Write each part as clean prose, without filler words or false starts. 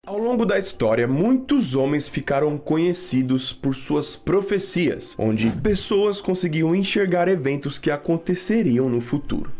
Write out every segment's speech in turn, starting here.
Ao longo da história, muitos homens ficaram conhecidos por suas profecias, onde pessoas conseguiam enxergar eventos que aconteceriam no futuro.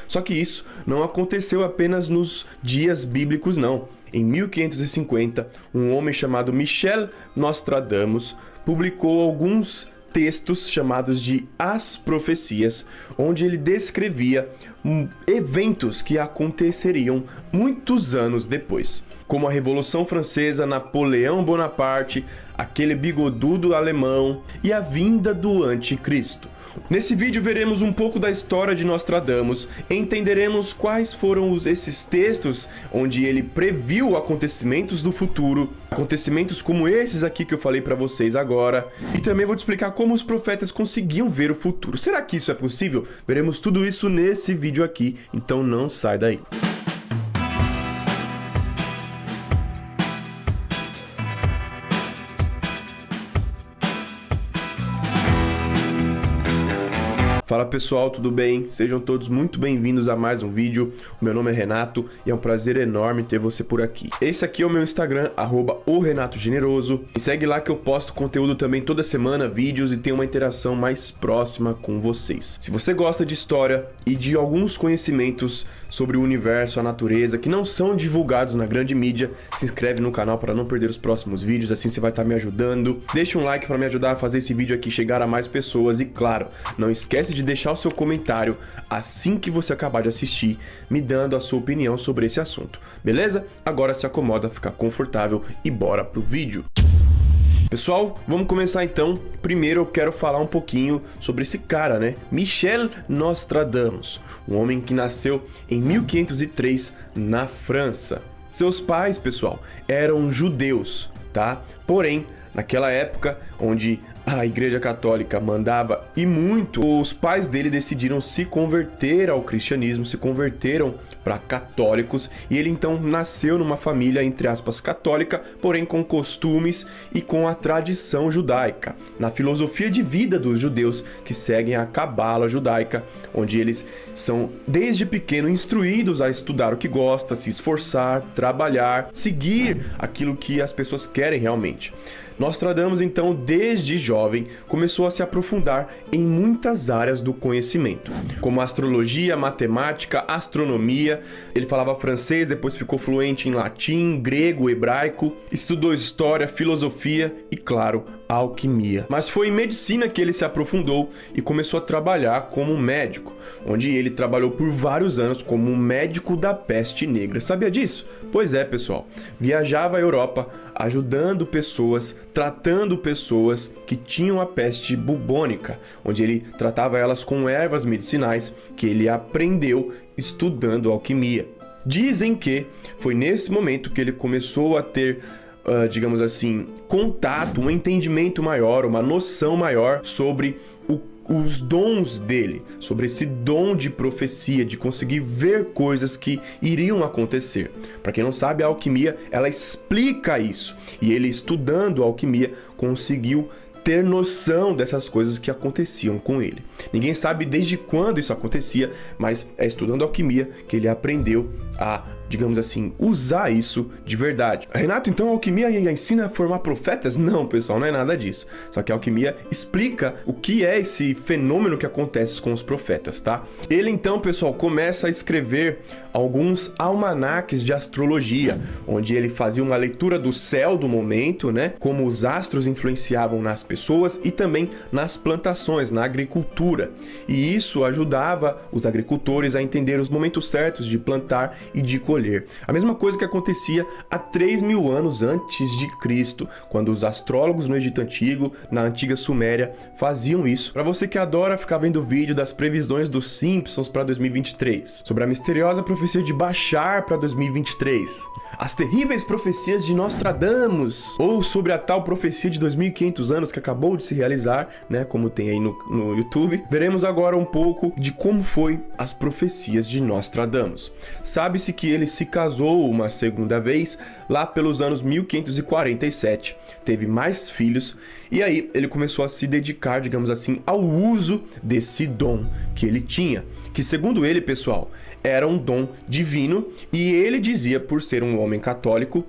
Só que isso não aconteceu apenas nos dias bíblicos, não. Em 1550, um homem chamado Michel Nostradamus publicou alguns textos chamados de As Profecias, onde ele descrevia eventos que aconteceriam muitos anos depois, como a Revolução Francesa, Napoleão Bonaparte, aquele bigodudo alemão e a vinda do Anticristo. Nesse vídeo veremos um pouco da história de Nostradamus, entenderemos quais foram esses textos onde ele previu acontecimentos do futuro, acontecimentos como esses aqui que eu falei pra vocês agora, e também vou te explicar como os profetas conseguiam ver o futuro. Será que isso é possível? Veremos tudo isso nesse vídeo aqui, então não sai daí. Fala pessoal, tudo bem? Sejam todos muito bem-vindos a mais um vídeo. O meu nome é Renato e é um prazer enorme ter você por aqui. Esse aqui é o meu Instagram, @orenatogeneroso. E segue lá que eu posto conteúdo também toda semana, vídeos e tenho uma interação mais próxima com vocês. Se você gosta de história e de alguns conhecimentos sobre o universo, a natureza, que não são divulgados na grande mídia, se inscreve no canal para não perder os próximos vídeos, assim você vai estar me ajudando. Deixa um like para me ajudar a fazer esse vídeo aqui chegar a mais pessoas e claro, não esquece de deixar o seu comentário assim que você acabar de assistir, me dando a sua opinião sobre esse assunto, beleza? Agora se acomoda, fica confortável e bora pro vídeo. Pessoal, vamos começar então. Primeiro eu quero falar um pouquinho sobre esse cara, né? Michel Nostradamus, um homem que nasceu em 1503 na França. Seus pais, pessoal, eram judeus, tá? Porém, naquela época onde a Igreja Católica mandava e muito, os pais dele decidiram se converter ao cristianismo, se converteram para católicos e ele então nasceu numa família, entre aspas, católica, porém com costumes e com a tradição judaica, na filosofia de vida dos judeus que seguem a cabala judaica, onde eles são desde pequeno instruídos a estudar o que gosta, se esforçar, trabalhar, seguir aquilo que as pessoas querem realmente. Nostradamus, então, desde jovem, começou a se aprofundar em muitas áreas do conhecimento, como astrologia, matemática, astronomia. Ele falava francês, depois ficou fluente em latim, grego, hebraico, estudou história, filosofia e, claro, alquimia. Mas foi em medicina que ele se aprofundou e começou a trabalhar como médico, onde ele trabalhou por vários anos como um médico da peste negra. Sabia disso? Pois é, pessoal. Viajava a Europa ajudando pessoas, tratando pessoas que tinham a peste bubônica, onde ele tratava elas com ervas medicinais que ele aprendeu estudando alquimia. Dizem que foi nesse momento que ele começou a ter digamos assim, contato, um entendimento maior, uma noção maior sobre os dons dele, sobre esse dom de profecia, de conseguir ver coisas que iriam acontecer. Para quem não sabe, a alquimia, ela explica isso. E ele, estudando a alquimia, conseguiu ter noção dessas coisas que aconteciam com ele. Ninguém sabe desde quando isso acontecia, mas é estudando alquimia que ele aprendeu a, digamos assim, usar isso de verdade. Renato, então a alquimia ensina a formar profetas? Não, pessoal, não é nada disso. Só que a alquimia explica o que é esse fenômeno que acontece com os profetas, tá? Ele então, pessoal, começa a escrever alguns almanaques de astrologia, onde ele fazia uma leitura do céu do momento, né? Como os astros influenciavam nas pessoas e também nas plantações, na agricultura. E isso ajudava os agricultores a entender os momentos certos de plantar e de colher. A mesma coisa que acontecia há 3.000 anos antes de Cristo, quando os astrólogos no Egito Antigo, na antiga Suméria, faziam isso. Para você que adora ficar vendo vídeo das previsões dos Simpsons para 2023, sobre a misteriosa profecia de Bashar para 2023, as terríveis profecias de Nostradamus, ou sobre a tal profecia de 2.500 anos que acabou de se realizar, né, como tem aí no YouTube, veremos agora um pouco de como foi as profecias de Nostradamus. Sabe-se que ele se casou uma segunda vez lá pelos anos 1547, teve mais filhos e aí ele começou a se dedicar, digamos assim, ao uso desse dom que ele tinha, que segundo ele, pessoal, era um dom divino e ele dizia, por ser um homem católico,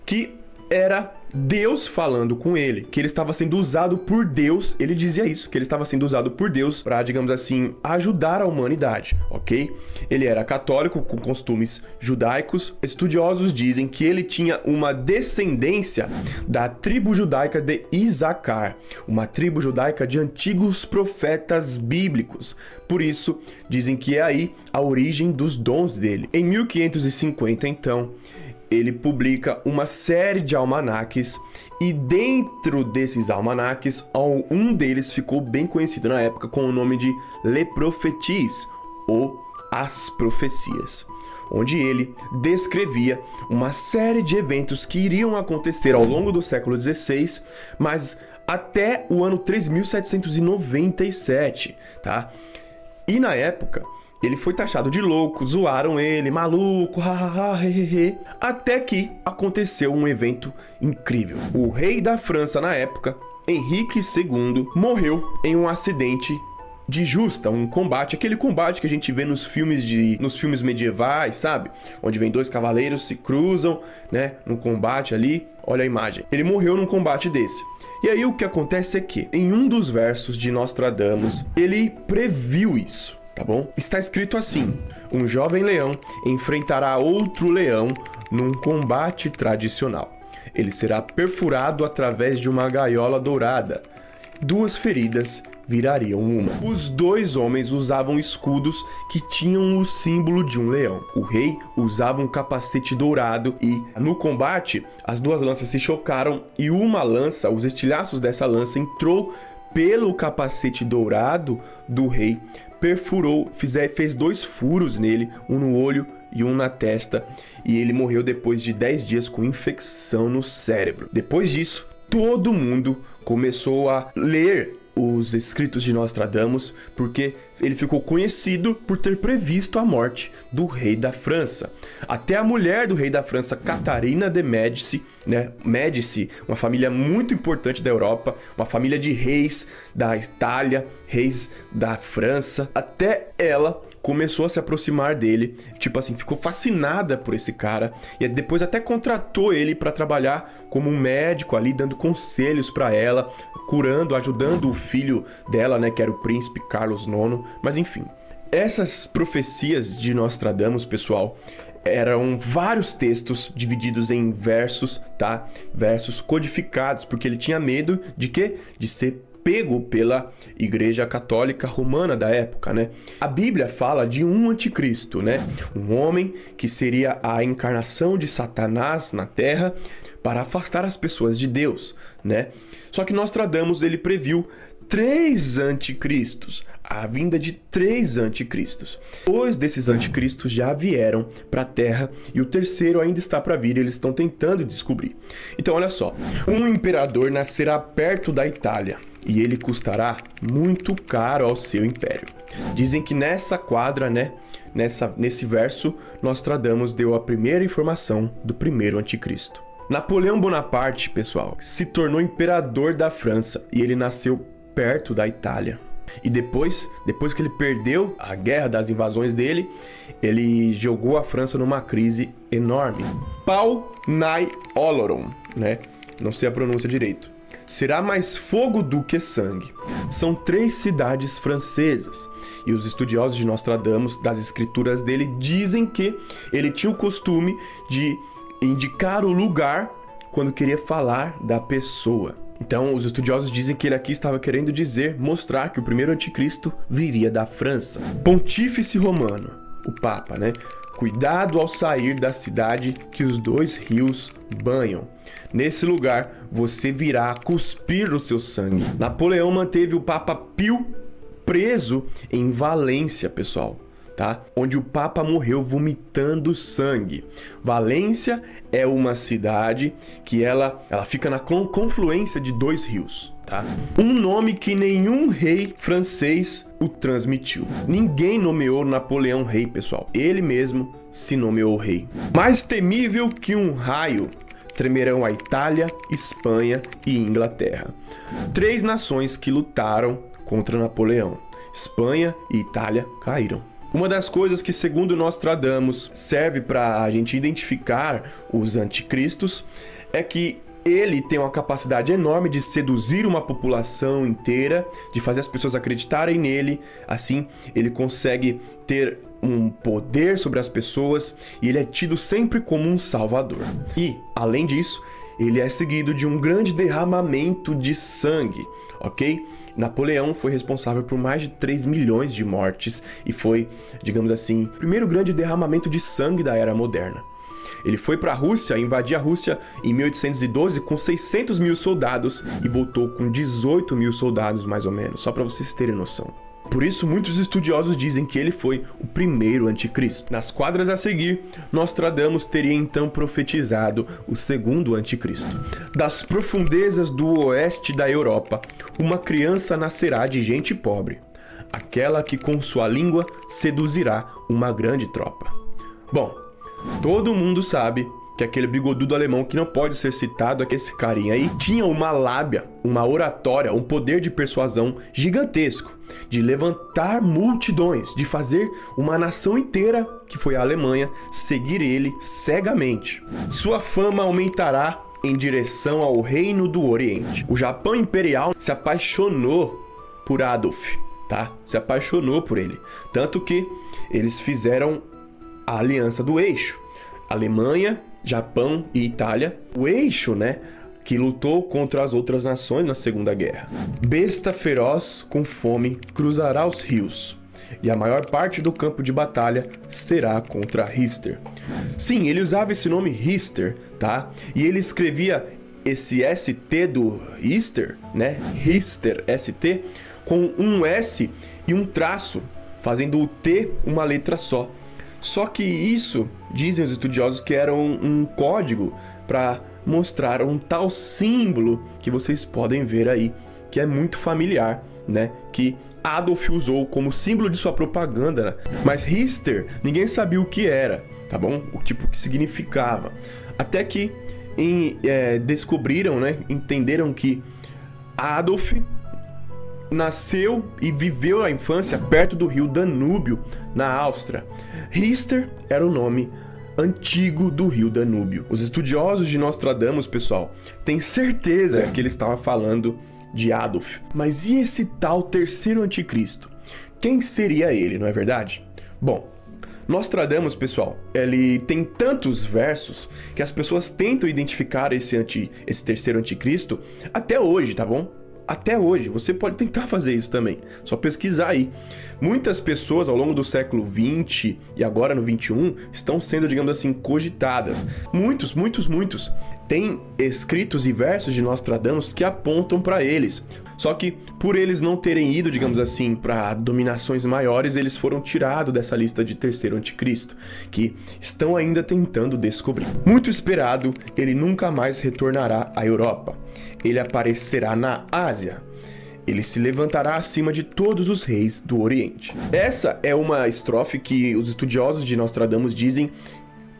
que era Deus falando com ele, que ele estava sendo usado por Deus. Ele dizia isso, que ele estava sendo usado por Deus para, digamos assim, ajudar a humanidade, ok? Ele era católico, com costumes judaicos. Estudiosos dizem que ele tinha uma descendência da tribo judaica de Isacar, uma tribo judaica de antigos profetas bíblicos. Por isso, dizem que é aí a origem dos dons dele. Em 1550, então, ele publica uma série de almanaques, e dentro desses almanaques, um deles ficou bem conhecido na época com o nome de Les Prophéties, ou As Profecias, onde ele descrevia uma série de eventos que iriam acontecer ao longo do século XVI, mas até o ano 3797, tá? E na época, ele foi taxado de louco, zoaram ele, maluco, até que aconteceu um evento incrível. O rei da França na época, Henrique II, morreu em um acidente de justa, um combate, aquele combate que a gente vê nos filmes medievais, sabe? Onde vem dois cavaleiros, se cruzam, né, num combate ali. Olha a imagem. Ele morreu num combate desse. E aí o que acontece é que, em um dos versos de Nostradamus, ele previu isso. Tá bom? Está escrito assim: um jovem leão enfrentará outro leão num combate tradicional. Ele será perfurado através de uma gaiola dourada. 2 feridas virariam uma. Os 2 homens usavam escudos que tinham o símbolo de um leão. O rei usava um capacete dourado e, no combate, as 2 lanças se chocaram e uma lança, os estilhaços dessa lança, entrou pelo capacete dourado do rei, perfurou, fez 2 furos nele, um no olho e um na testa, e ele morreu depois de 10 dias com infecção no cérebro. Depois disso, todo mundo começou a ler os escritos de Nostradamus, porque ele ficou conhecido por ter previsto a morte do rei da França. Até a mulher do rei da França, Catarina de Médici, né? Médici, uma família muito importante da Europa, uma família de reis da Itália, reis da França. Até ela começou a se aproximar dele, tipo assim, ficou fascinada por esse cara, e depois até contratou ele para trabalhar como um médico ali, dando conselhos para ela, curando, ajudando o filho dela, né, que era o príncipe Carlos IX, mas enfim. Essas profecias de Nostradamus, pessoal, eram vários textos divididos em versos, tá? Versos codificados, porque ele tinha medo de quê? De ser pego pela Igreja Católica Romana da época, né? A Bíblia fala de um anticristo, né? Um homem que seria a encarnação de Satanás na Terra para afastar as pessoas de Deus, né? Só que Nostradamus, ele previu 3 anticristos, a vinda de 3 anticristos. 2 desses anticristos já vieram para a Terra e o terceiro ainda está para vir, eles estão tentando descobrir. Então olha só, um imperador nascerá perto da Itália e ele custará muito caro ao seu império. Dizem que nessa quadra, né, nesse verso, Nostradamus deu a primeira informação do primeiro anticristo. Napoleão Bonaparte, pessoal, se tornou imperador da França e ele nasceu perto da Itália. E depois que ele perdeu a guerra das invasões dele, ele jogou a França numa crise enorme. Pau Nai Oloron, né? Não sei a pronúncia direito. Será mais fogo do que sangue. São 3 cidades francesas. E os estudiosos de Nostradamus, das escrituras dele, dizem que ele tinha o costume de indicar o lugar quando queria falar da pessoa. Então, os estudiosos dizem que ele aqui estava querendo mostrar que o primeiro anticristo viria da França. Pontífice romano, o Papa, né? Cuidado ao sair da cidade que os 2 rios banham. Nesse lugar, você virá cuspir o seu sangue. Napoleão manteve o Papa Pio preso em Valência, pessoal. Tá? Onde o Papa morreu vomitando sangue. Valência é uma cidade que ela fica na confluência de 2 rios. Tá? Um nome que nenhum rei francês o transmitiu. Ninguém nomeou Napoleão rei, pessoal. Ele mesmo se nomeou rei. Mais temível que um raio, tremerão a Itália, Espanha e Inglaterra. 3 nações que lutaram contra Napoleão. Espanha e Itália caíram. Uma das coisas que, segundo Nostradamus, serve para a gente identificar os anticristos é que ele tem uma capacidade enorme de seduzir uma população inteira, de fazer as pessoas acreditarem nele. Assim, ele consegue ter um poder sobre as pessoas e ele é tido sempre como um salvador. E, além disso, ele é seguido de um grande derramamento de sangue, ok? Napoleão foi responsável por mais de 3 milhões de mortes e foi, digamos assim, o primeiro grande derramamento de sangue da era moderna. Ele foi para a Rússia, invadir a Rússia em 1812 com 600 mil soldados e voltou com 18 mil soldados, mais ou menos, só para vocês terem noção. Por isso, muitos estudiosos dizem que ele foi o primeiro anticristo. Nas quadras a seguir, Nostradamus teria então profetizado o segundo anticristo. Das profundezas do oeste da Europa, uma criança nascerá de gente pobre, aquela que com sua língua seduzirá uma grande tropa. Bom, todo mundo sabe que aquele bigodudo alemão que não pode ser citado, que esse carinha aí, tinha uma lábia, uma oratória, um poder de persuasão gigantesco, de levantar multidões, de fazer uma nação inteira, que foi a Alemanha, seguir ele cegamente. Sua fama aumentará em direção ao Reino do Oriente. O Japão Imperial se apaixonou por Adolf, tá? Se apaixonou por ele. Tanto que eles fizeram a aliança do eixo. Alemanha, Japão e Itália. O eixo, né? Que lutou contra as outras nações na Segunda Guerra. Besta feroz com fome cruzará os rios. E a maior parte do campo de batalha será contra Richter. Sim, ele usava esse nome Richter, tá? E ele escrevia esse ST do Richter, né? Richter, ST, com um S e um traço, fazendo o T uma letra só. Só que isso, dizem os estudiosos, que era um código para mostrar um tal símbolo que vocês podem ver aí, que é muito familiar, né? Que Adolf usou como símbolo de sua propaganda, né? Mas Richter, ninguém sabia o que era, tá bom? O tipo que significava. Até que descobriram, né? Entenderam que Adolf nasceu e viveu a infância perto do rio Danúbio, na Áustria. Richter era o nome antigo do rio Danúbio. Os estudiosos de Nostradamus, pessoal, têm certeza que ele estava falando de Adolf. Mas e esse tal terceiro anticristo? Quem seria ele, não é verdade? Bom, Nostradamus, pessoal, ele tem tantos versos que as pessoas tentam identificar esse terceiro anticristo até hoje, tá bom? Até hoje, você pode tentar fazer isso também, só pesquisar aí. Muitas pessoas ao longo do século 20 e agora no 21 estão sendo, digamos assim, cogitadas. Muitos têm escritos e versos de Nostradamus que apontam para eles. Só que por eles não terem ido, digamos assim, para dominações maiores, eles foram tirados dessa lista de terceiro anticristo, que estão ainda tentando descobrir. Muito esperado, ele nunca mais retornará à Europa. Ele aparecerá na Ásia. Ele se levantará acima de todos os reis do Oriente. Essa é uma estrofe que os estudiosos de Nostradamus dizem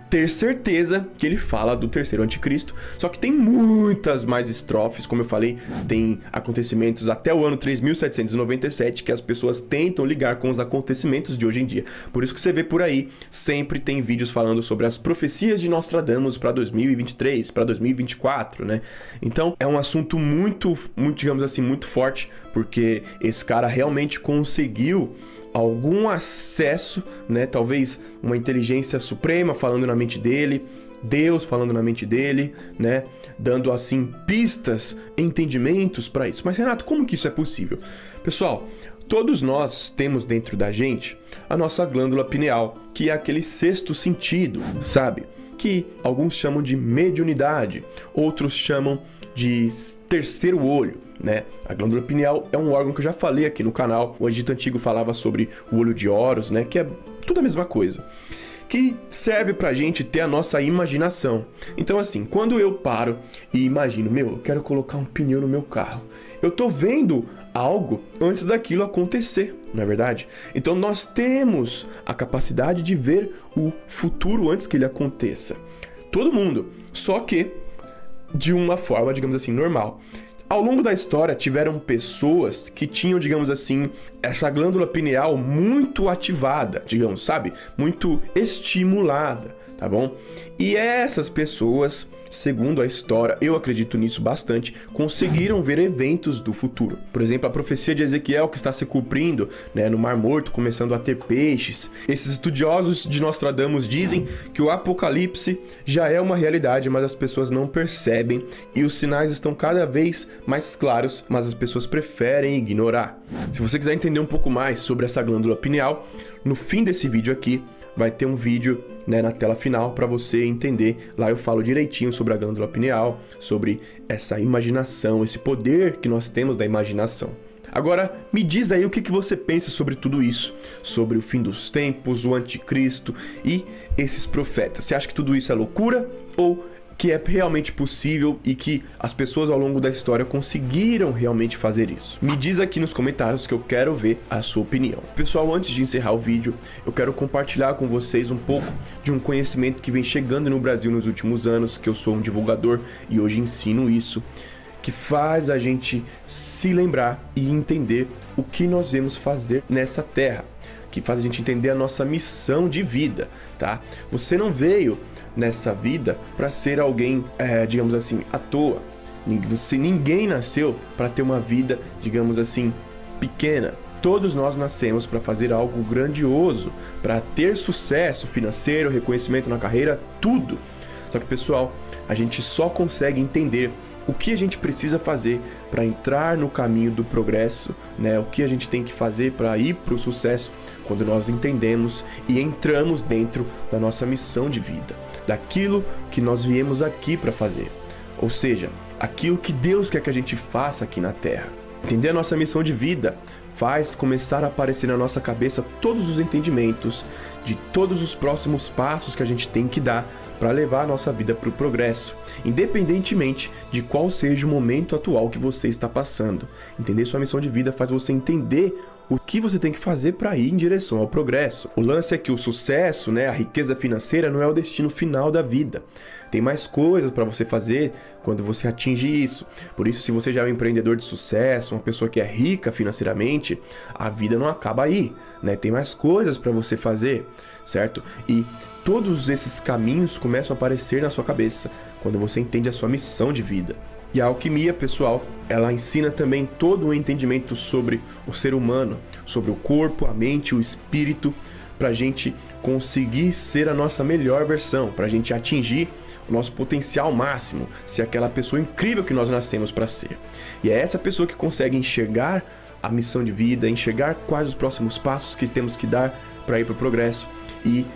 ter certeza que ele fala do terceiro anticristo, só que tem muitas mais estrofes, como eu falei, tem acontecimentos até o ano 3797 que as pessoas tentam ligar com os acontecimentos de hoje em dia. Por isso que você vê por aí, sempre tem vídeos falando sobre as profecias de Nostradamus para 2023, para 2024, né? Então, é um assunto muito, digamos assim, muito forte, porque esse cara realmente conseguiu algum acesso, né? Talvez uma inteligência suprema falando na mente dele, Deus falando na mente dele, né? Dando assim pistas, entendimentos para isso. Mas Renato, como que isso é possível? Pessoal, todos nós temos dentro da gente a nossa glândula pineal, que é aquele sexto sentido, sabe? Que alguns chamam de mediunidade, outros chamam de terceiro olho, né? A glândula pineal é um órgão que eu já falei aqui no canal. O Egito Antigo falava sobre o olho de Horus, né? Que é tudo a mesma coisa, que serve pra gente ter a nossa imaginação. Então assim, quando eu paro e imagino, eu quero colocar um pneu no meu carro, eu tô vendo algo antes daquilo acontecer, não é verdade? Então nós temos a capacidade de ver o futuro antes que ele aconteça. Todo mundo, só que de uma forma, digamos assim, normal. Ao longo da história, tiveram pessoas que tinham, digamos assim, essa glândula pineal muito ativada, digamos, sabe? Muito estimulada, tá bom? E essas pessoas, segundo a história, eu acredito nisso bastante, conseguiram ver eventos do futuro. Por exemplo, a profecia de Ezequiel que está se cumprindo, né, no Mar Morto, começando a ter peixes. Esses estudiosos de Nostradamus dizem que o Apocalipse já é uma realidade, mas as pessoas não percebem e os sinais estão cada vez mais claros, mas as pessoas preferem ignorar. Se você quiser entender um pouco mais sobre essa glândula pineal, no fim desse vídeo aqui, vai ter um vídeo, né, na tela final para você entender. Lá eu falo direitinho sobre a glândula pineal, sobre essa imaginação, esse poder que nós temos da imaginação. Agora, me diz aí o que você pensa sobre tudo isso, sobre o fim dos tempos, o anticristo e esses profetas. Você acha que tudo isso é loucura ou que é realmente possível e que as pessoas ao longo da história conseguiram realmente fazer isso? Me diz aqui nos comentários que eu quero ver a sua opinião. Pessoal, antes de encerrar o vídeo, eu quero compartilhar com vocês um pouco de um conhecimento que vem chegando no Brasil nos últimos anos, que eu sou um divulgador e hoje ensino isso, que faz a gente se lembrar e entender o que nós devemos fazer nessa terra, que faz a gente entender a nossa missão de vida, tá? Você não veio nessa vida para ser alguém, digamos assim, à toa. Ninguém nasceu para ter uma vida, digamos assim, pequena. Todos nós nascemos para fazer algo grandioso, para ter sucesso financeiro, reconhecimento na carreira, tudo. Só que, pessoal, a gente só consegue entender o que a gente precisa fazer para entrar no caminho do progresso, né? O que a gente tem que fazer para ir para o sucesso quando nós entendemos e entramos dentro da nossa missão de vida, daquilo que nós viemos aqui para fazer, ou seja, aquilo que Deus quer que a gente faça aqui na Terra. Entender a nossa missão de vida faz começar a aparecer na nossa cabeça todos os entendimentos de todos os próximos passos que a gente tem que dar para levar a nossa vida para o progresso, independentemente de qual seja o momento atual que você está passando. Entender sua missão de vida faz você entender o que você tem que fazer para ir em direção ao progresso. O lance é que o sucesso, né, a riqueza financeira não é o destino final da vida. Tem mais coisas para você fazer quando você atinge isso. Por isso, se você já é um empreendedor de sucesso, uma pessoa que é rica financeiramente, a vida não acaba aí, né? Tem mais coisas para você fazer, certo? E todos esses caminhos começam a aparecer na sua cabeça quando você entende a sua missão de vida. E a alquimia, pessoal, ela ensina também todo o entendimento sobre o ser humano, sobre o corpo, a mente, o espírito, para a gente conseguir ser a nossa melhor versão, para a gente atingir o nosso potencial máximo, ser aquela pessoa incrível que nós nascemos para ser. E é essa pessoa que consegue enxergar a missão de vida, enxergar quais os próximos passos que temos que dar para ir para o progresso e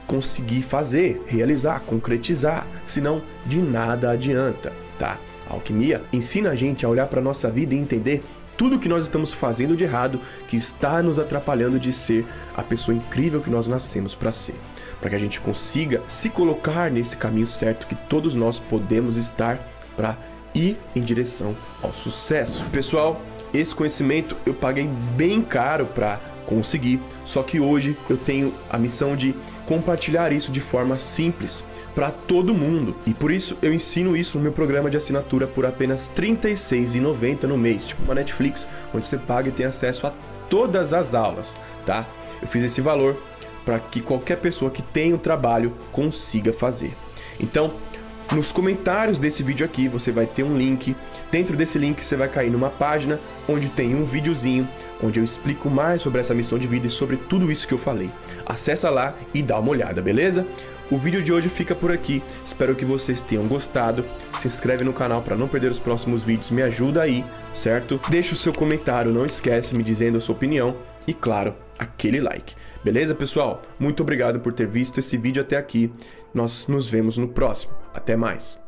conseguir fazer, realizar, concretizar, senão de nada adianta, tá? A alquimia ensina a gente a olhar para a nossa vida e entender tudo que nós estamos fazendo de errado que está nos atrapalhando de ser a pessoa incrível que nós nascemos para ser, para que a gente consiga se colocar nesse caminho certo que todos nós podemos estar para ir em direção ao sucesso. Pessoal, esse conhecimento eu paguei bem caro para conseguir, só que hoje eu tenho a missão de compartilhar isso de forma simples para todo mundo, e por isso eu ensino isso no meu programa de assinatura por apenas R$ 36,90 no mês, tipo uma Netflix, onde você paga e tem acesso a todas as aulas, tá? Eu fiz esse valor para que qualquer pessoa que tenha um trabalho consiga fazer. Então, nos comentários desse vídeo aqui você vai ter um link. Dentro desse link você vai cair numa página onde tem um videozinho onde eu explico mais sobre essa missão de vida e sobre tudo isso que eu falei. Acessa lá e dá uma olhada, beleza? O vídeo de hoje fica por aqui. Espero que vocês tenham gostado. Se inscreve no canal para não perder os próximos vídeos. Me ajuda aí, certo? Deixa o seu comentário, não esquece, me dizendo a sua opinião. E claro, aquele like. Beleza, pessoal? Muito obrigado por ter visto esse vídeo até aqui. Nós nos vemos no próximo. Até mais.